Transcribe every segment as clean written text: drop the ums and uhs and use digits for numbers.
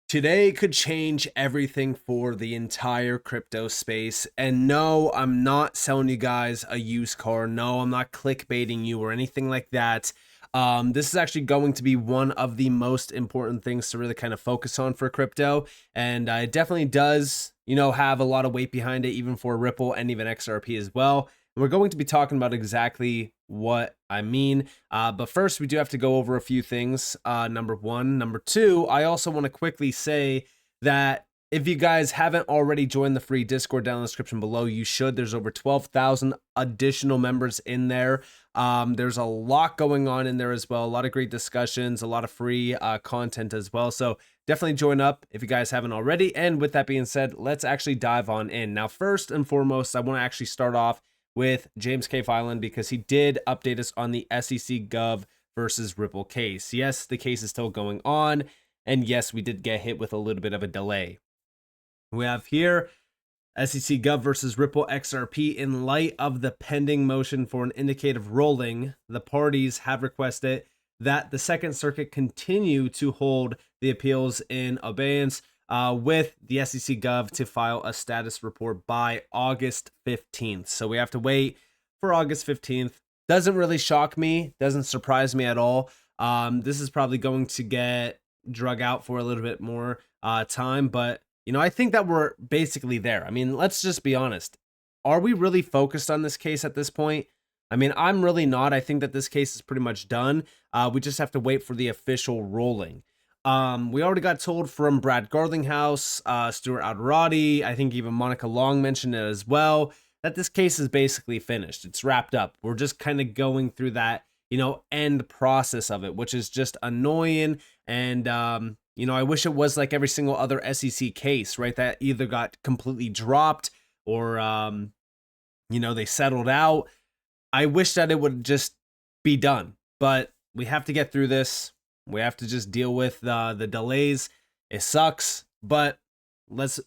Today could change everything for the entire crypto space. And no, I'm not selling you guys a used car. No, I'm not clickbaiting you or anything like that. This is actually going to be one of the most important things to really kind of focus on for crypto. And it definitely does, have a lot of weight behind it, even for Ripple and even XRP as well. And we're going to be talking about exactly what I mean. But first, we do have to go over a few things. Number one. Number two, I also want to quickly say that if you guys haven't already joined the free Discord down in the description below, you should. There's over 12,000 additional members in there. There's a lot going on in there as well. A lot of great discussions, a lot of free content as well. So definitely join up if you guys haven't already. And with that being said, let's actually dive on in. Now, first and foremost, I want to actually start off with James K. Filan because he did update us on the SEC Gov versus Ripple case. Yes, the case is still going on. And yes, we did get hit with a little bit of a delay. We have here SEC Gov versus Ripple XRP. In light of the pending motion for an indicative ruling, the parties have requested that the Second Circuit continue to hold the appeals in abeyance, with the SEC Gov to file a status report by August 15th. So we have to wait for August 15th. Doesn't really shock me, doesn't surprise me at all. This is probably going to get drug out for a little bit more time, but I think that we're basically there. I mean, let's just be honest. Are we really focused on this case at this point? I mean, I'm really not. I think that this case is pretty much done. We just have to wait for the official ruling. We already got told from Brad Garlinghouse, Stuart Alderoty, I think even Monica Long mentioned it as well, that this case is basically finished. It's wrapped up. We're just kind of going through that, end process of it, which is just annoying. And, I wish it was like every single other SEC case, right? That either got completely dropped or, they settled out. I wish that it would just be done, but we have to get through this. We have to just deal with the delays. It sucks, but let's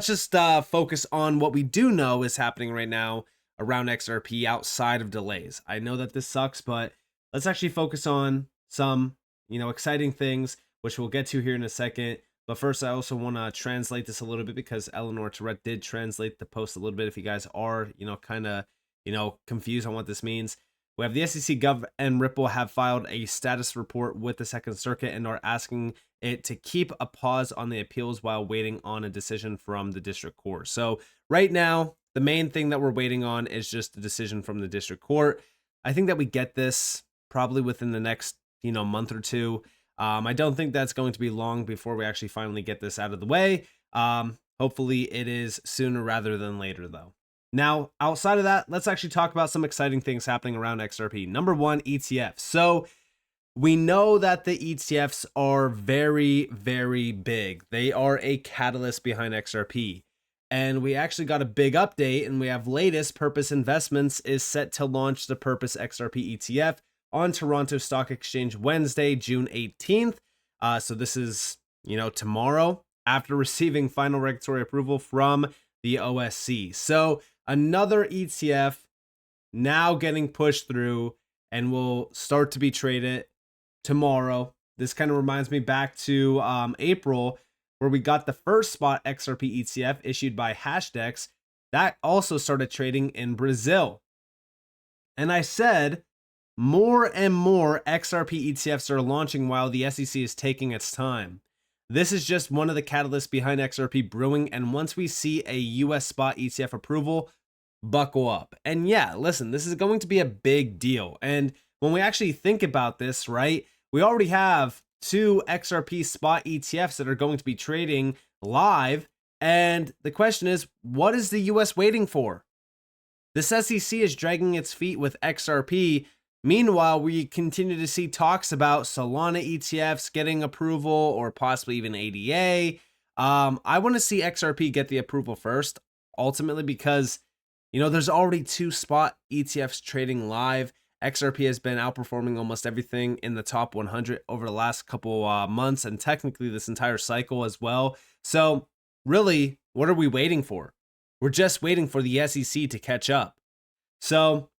just focus on what we do know is happening right now around XRP outside of delays. I know that this sucks, but let's actually focus on some, exciting things, which we'll get to here in a second. But first, I also want to translate this a little bit because Eleanor Tourette did translate the post a little bit. If you guys are, kind of, confused on what this means. We have the SEC Gov and Ripple have filed a status report with the Second Circuit and are asking it to keep a pause on the appeals while waiting on a decision from the district court. So right now, the main thing that we're waiting on is just the decision from the district court. I think that we get this probably within the next, month or two. I don't think that's going to be long before we actually finally get this out of the way. Hopefully it is sooner rather than later though. Now, outside of that, let's actually talk about some exciting things happening around XRP. Number one, ETFs. So we know that the ETFs are very, very big. They are a catalyst behind XRP. And we actually got a big update, and we have latest Purpose Investments is set to launch the Purpose XRP ETF on Toronto Stock Exchange Wednesday, June 18th. So this is, tomorrow, after receiving final regulatory approval from the OSC. So another ETF now getting pushed through and will start to be traded tomorrow. This kind of reminds me back to April, where we got the first spot XRP ETF issued by Hashdex. That also started trading in Brazil. And I said more and more XRP ETFs are launching while the SEC is taking its time. This is just one of the catalysts behind XRP brewing, and once we see a US spot ETF approval, buckle up. And yeah, listen, this is going to be a big deal. And when we actually think about this, right, we already have 2 XRP spot ETFs that are going to be trading live. And the question is, what is the US waiting for? The SEC is dragging its feet with XRP. Meanwhile, we continue to see talks about Solana ETFs getting approval or possibly even ADA. I want to see XRP get the approval first, ultimately, because, there's already 2 spot ETFs trading live. XRP has been outperforming almost everything in the top 100 over the last couple months, and technically this entire cycle as well. So really, what are we waiting for? We're just waiting for the SEC to catch up. So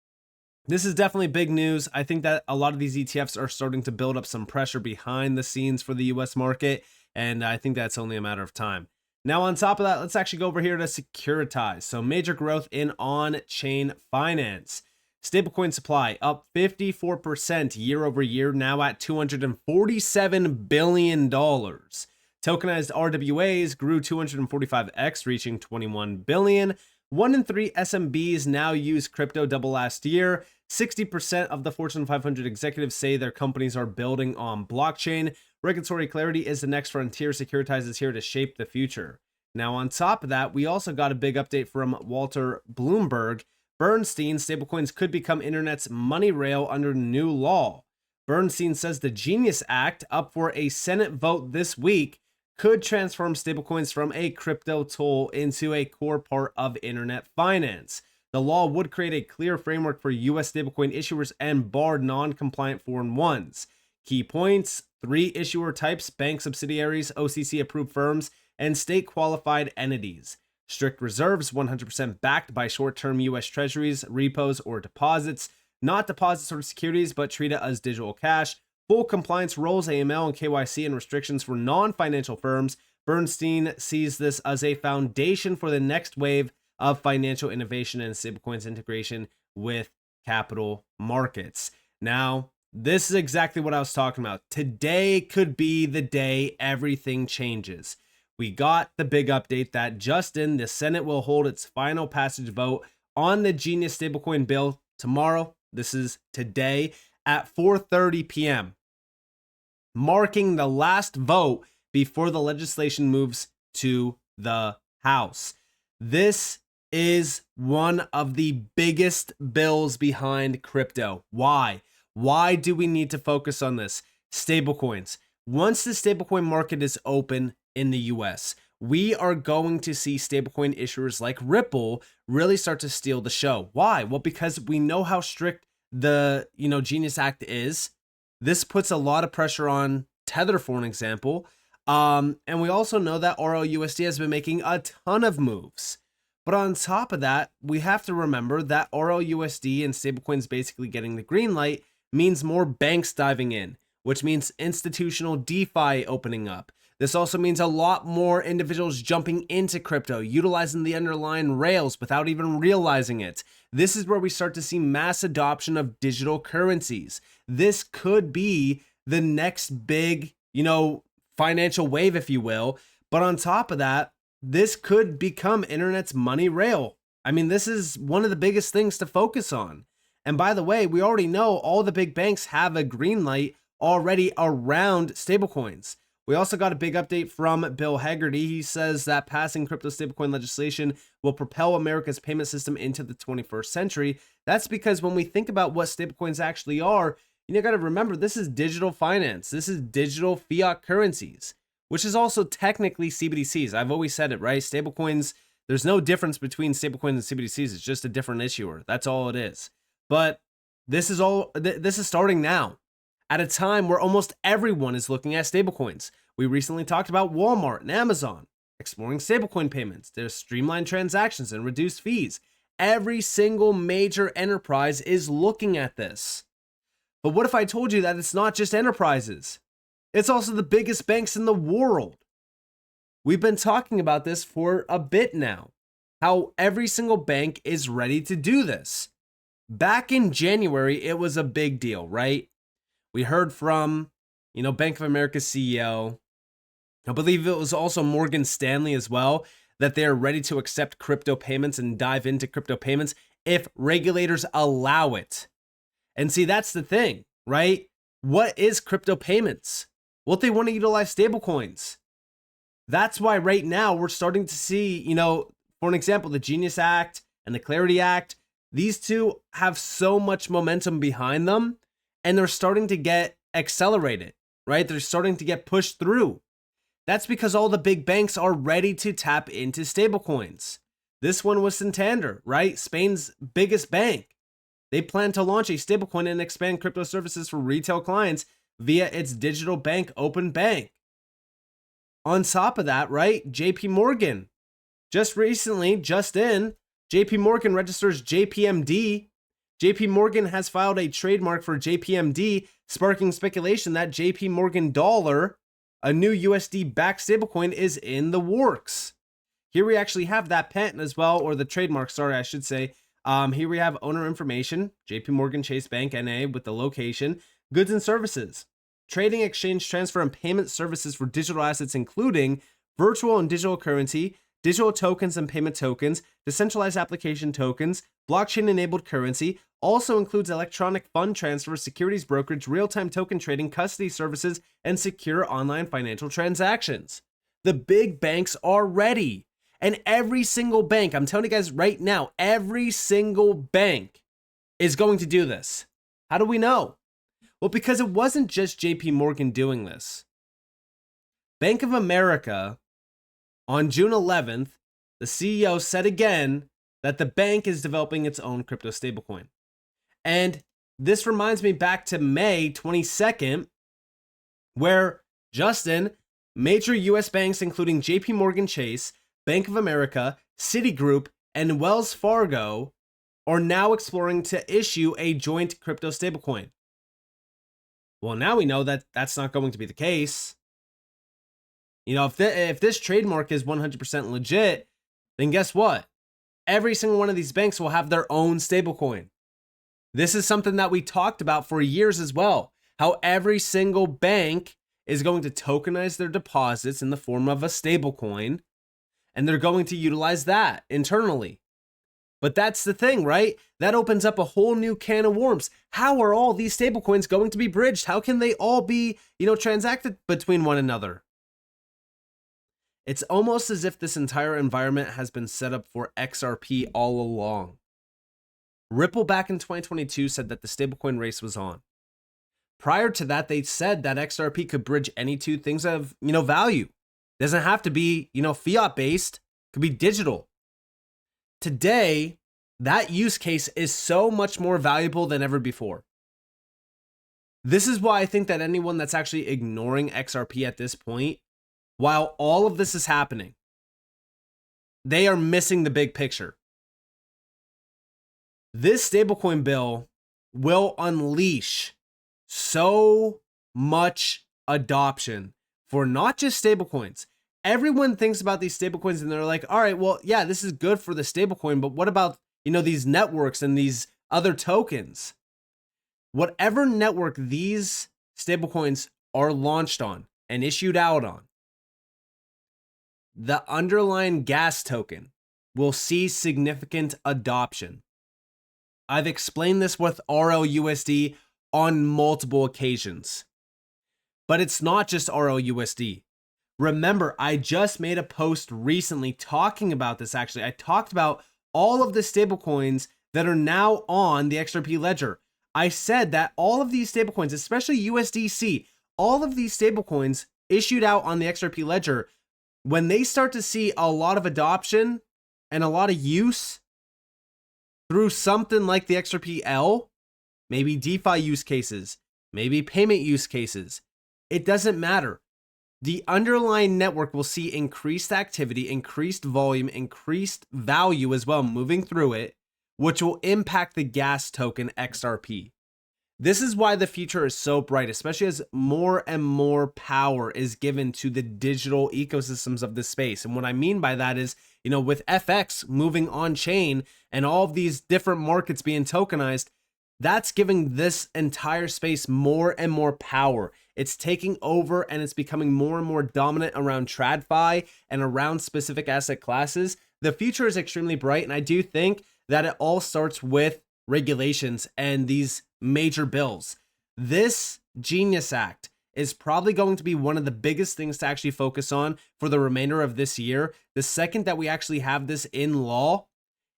this is definitely big news. I think that a lot of these ETFs are starting to build up some pressure behind the scenes for the US market. And I think that's only a matter of time. Now, on top of that, let's actually go over here to securitize. So major growth in on-chain finance. Stablecoin supply up 54% year over year, now at $247 billion. Tokenized RWAs grew 245x, reaching 21 billion. 1 in 3 SMBs now use crypto, double last year. 60% of the Fortune 500 executives say their companies are building on blockchain. Regulatory clarity is the next frontier. Securitize is here to shape the future. Now, on top of that, we also got a big update from Walter Bloomberg. Bernstein, stablecoins could become internet's money rail under new law. Bernstein says the Genius Act, up for a Senate vote this week, could transform stablecoins from a crypto tool into a core part of internet finance. The law would create a clear framework for U.S. stablecoin issuers and bar non-compliant foreign ones. Key points: 3 issuer types, bank subsidiaries, OCC-approved firms, and state-qualified entities. Strict reserves, 100% backed by short-term U.S. treasuries, repos, or deposits. Not deposits or securities, but treat it as digital cash. Full compliance rules, AML and KYC, and restrictions for non-financial firms. Bernstein sees this as a foundation for the next wave of financial innovation and stablecoins integration with capital markets. Now, this is exactly what I was talking about. Today could be the day everything changes. We got the big update that just in, the Senate will hold its final passage vote on the Genius stablecoin bill tomorrow. This is today at 4:30 p.m., marking the last vote before the legislation moves to the House. This is one of the biggest bills behind crypto. Why? Why do we need to focus on this? Stablecoins. Once the stablecoin market is open in the US, we are going to see stablecoin issuers like Ripple really start to steal the show. Why? Well, because we know how strict the Genius Act is. This puts a lot of pressure on Tether, for an example. And we also know that RLUSD has been making a ton of moves. But on top of that, we have to remember that RLUSD and stablecoins basically getting the green light means more banks diving in, which means institutional DeFi opening up. This also means a lot more individuals jumping into crypto, utilizing the underlying rails without even realizing it. This is where we start to see mass adoption of digital currencies. This could be the next big, financial wave, if you will. But on top of that, this could become internet's money rail. I mean, this is one of the biggest things to focus on. And by the way, we already know all the big banks have a green light already around stablecoins. We also got a big update from Bill Haggerty. He says that passing crypto stablecoin legislation will propel America's payment system into the 21st century. That's because when we think about what stablecoins actually are, you got to remember this is digital finance. This is digital fiat currencies, which is also technically CBDCs. I've always said it, right? Stablecoins, there's no difference between stablecoins and CBDCs. It's just a different issuer. That's all it is. But this is starting now, at a time where almost everyone is looking at stablecoins. We recently talked about Walmart and Amazon exploring stablecoin payments. There's streamlined transactions and reduced fees. Every single major enterprise is looking at this. But what if I told you that it's not just enterprises? It's also the biggest banks in the world. We've been talking about this for a bit now, how every single bank is ready to do this. Back in January, it was a big deal, right? We heard from, Bank of America's CEO, I believe it was also Morgan Stanley as well, that they're ready to accept crypto payments and dive into crypto payments if regulators allow it. And see, that's the thing, right? What is crypto payments? Well, they want to utilize stablecoins. That's why right now we're starting to see, for an example, the Genius Act and the Clarity Act. These two have so much momentum behind them, and they're starting to get accelerated, right? They're starting to get pushed through. That's because all the big banks are ready to tap into stablecoins. This one was Santander, right? Spain's biggest bank. They plan to launch a stablecoin and expand crypto services for retail clients via its digital bank, Open Bank. On top of that, right? JP Morgan. Just in, JP Morgan registers JPMD. JP Morgan has filed a trademark for JPMD, sparking speculation that JP Morgan dollar, a new USD-backed stablecoin is in the works. Here we actually have that patent as well, or the trademark, sorry, I should say. Here we have owner information, JP Morgan Chase Bank NA with the location, goods and services, trading, exchange, transfer, and payment services for digital assets, including virtual and digital currency, digital tokens and payment tokens, decentralized application tokens, blockchain-enabled currency, also includes electronic fund transfer, securities brokerage, real-time token trading, custody services, and secure online financial transactions. The big banks are ready. And every single bank, I'm telling you guys right now, every single bank is going to do this. How do we know? Well, because it wasn't just JP Morgan doing this. Bank of America, on June 11th, the CEO said again that the bank is developing its own crypto stablecoin. And this reminds me back to May 22nd, where Justin, major US banks including JP Morgan Chase, Bank of America, Citigroup, and Wells Fargo are now exploring to issue a joint crypto stablecoin. Well, now we know that that's not going to be the case. You know, if this trademark is 100% legit, then guess what? Every single one of these banks will have their own stablecoin. This is something that we talked about for years as well. How every single bank is going to tokenize their deposits in the form of a stablecoin, and they're going to utilize that internally. But that's the thing, right? That opens up a whole new can of worms. How are all these stablecoins going to be bridged? How can they all be, transacted between one another? It's almost as if this entire environment has been set up for XRP all along. Ripple back in 2022 said that the stablecoin race was on. Prior to that, they said that XRP could bridge any two things of, value. It doesn't have to be, fiat based. It could be digital. Today, that use case is so much more valuable than ever before. This is why I think that anyone that's actually ignoring XRP at this point, while all of this is happening, they are missing the big picture. This stablecoin bill will unleash so much adoption for not just stablecoins. Everyone thinks about these stablecoins and they're like, all right, well, yeah, this is good for the stablecoin, but what about, these networks and these other tokens? Whatever network these stablecoins are launched on and issued out on, the underlying gas token will see significant adoption. I've explained this with RLUSD on multiple occasions. But it's not just RLUSD. Remember, I just made a post recently talking about this actually. I talked about all of the stablecoins that are now on the XRP ledger. I said that all of these stablecoins, especially USDC, all of these stablecoins issued out on the XRP ledger, when they start to see a lot of adoption and a lot of use through something like the XRP-L, maybe DeFi use cases, maybe payment use cases, it doesn't matter. The underlying network will see increased activity, increased volume, increased value as well moving through it, which will impact the gas token XRP. This is why the future is so bright, especially as more and more power is given to the digital ecosystems of this space. And what I mean by that is, with FX moving on chain and all of these different markets being tokenized, that's giving this entire space more and more power. It's taking over and it's becoming more and more dominant around TradFi and around specific asset classes. The future is extremely bright, and I do think that it all starts with regulations and these major bills. This Genius Act is probably going to be one of the biggest things to actually focus on for the remainder of this year. The second that we actually have this in law,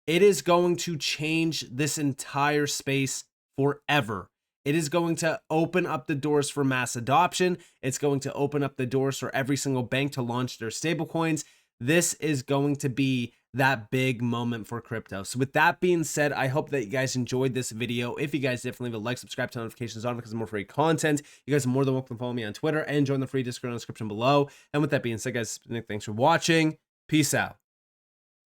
it is going to change this entire space forever. It is going to open up the doors for mass adoption. It's going to open up the doors for every single bank to launch their stablecoins. This is going to be that big moment for crypto. So with that being said, I hope that you guys enjoyed this video. If you guys did, definitely leave a like, subscribe, turn notifications on because of more free content. You guys are more than welcome to follow me on Twitter and join the free Discord in the description below. And with that being said, guys, thanks for watching. Peace out.